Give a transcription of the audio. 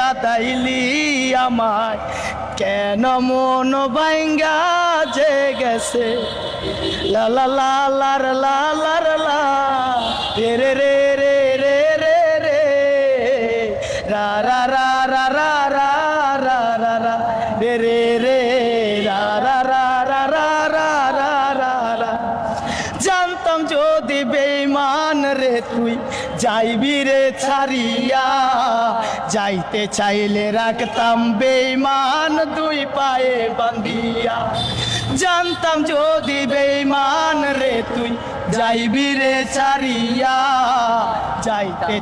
কাঁদাইলি আমায়, কেন মন ভাঙ্গা যে গেছে। লা লা লা লার লা লার লা রে রে রে রে রে রে রে রা রা রা রা রা রা রা রা রা রে রে রে রা রা রা রা রা রা রা রা রা। জানতাম যদি বেঈমান রে তুই যাইবি রে ছাড়িয়া, যাইতে চাইলে রাখতাম বেঈমান দুই পায়ে বান্ধিয়া। জানতাম যদি বেঈমান রে তুই যাইবি রে ছাড়িয়া, যাইতে